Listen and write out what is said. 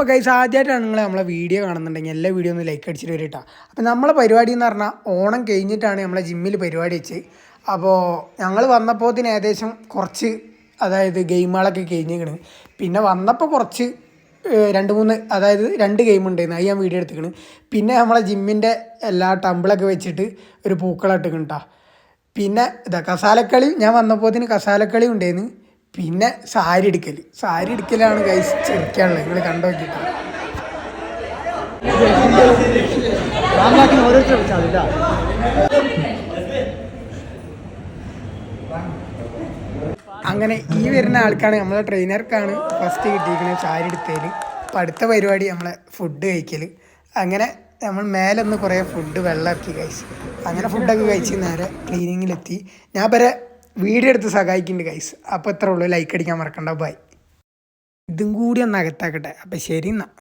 അപ്പോൾ ഗൈസ് ആദ്യമായിട്ടാണ് നിങ്ങൾ നമ്മളെ വീഡിയോ കാണുന്നുണ്ടെങ്കിൽ എല്ലാ വീഡിയോ ഒന്ന് ലൈക്ക് അടിച്ചിട്ട് വരും കേട്ടോ. അപ്പോൾ നമ്മളെ പരിപാടി എന്ന് പറഞ്ഞാൽ ഓണം കഴിഞ്ഞിട്ടാണ് നമ്മളെ ജിമ്മിൽ പരിപാടി വെച്ച്. അപ്പോൾ ഞങ്ങൾ വന്നപ്പോൾ ഏകദേശം കുറച്ച് അതായത് ഗെയിമുകളൊക്കെ കഴിഞ്ഞിരിക്കണ്. പിന്നെ വന്നപ്പോൾ കുറച്ച് 2-3 അതായത് 2 ഗെയിം ഉണ്ടായിരുന്നു, അത് ഞാൻ വീഡിയോ എടുത്തിക്കണ്. പിന്നെ നമ്മളെ ജിമ്മിൻ്റെ എല്ലാ ടമ്പിളൊക്കെ വെച്ചിട്ട് ഒരു പൂക്കളം ഇട്ടിക്കണം കേട്ടോ. പിന്നെ കസാലക്കളി, ഞാൻ വന്നപ്പോൾ കസാലക്കളി ഉണ്ടായിരുന്നു. പിന്നെ സാരി എടുക്കലാണ് ഗൈസ് ചിരിക്കാനുള്ളത്. നിങ്ങൾ കണ്ടു നോക്കിയിട്ട് അങ്ങനെ ഈ വരുന്ന ആൾക്കാണ് നമ്മളെ ട്രെയിനർക്കാണ് ഫസ്റ്റ് കിട്ടിയിരിക്കുന്നത് സാരി എടുത്തതിൽ. അപ്പം അടുത്ത പരിപാടി നമ്മളെ ഫുഡ് കഴിക്കൽ. അങ്ങനെ നമ്മൾ മേലെ ഒന്ന് കുറേ ഫുഡ് വെള്ളമാക്കി കഴിച്ച് അങ്ങനെ ഫുഡൊക്കെ കഴിച്ച് നേരെ ക്ലീനിങ്ങിലെത്തി. ഞാൻ വരെ വീഡിയോ എടുത്ത് സഹായിക്കുന്നുണ്ട് ഗൈസ്. അപ്പോൾ ഇത്രേ ഉള്ളൂ, ലൈക്ക് അടിക്കാൻ മറക്കണ്ട. ബൈ. ഇതും കൂടി ഒന്ന് അകത്താക്കട്ടെ. അപ്പം ശരി എന്നാൽ.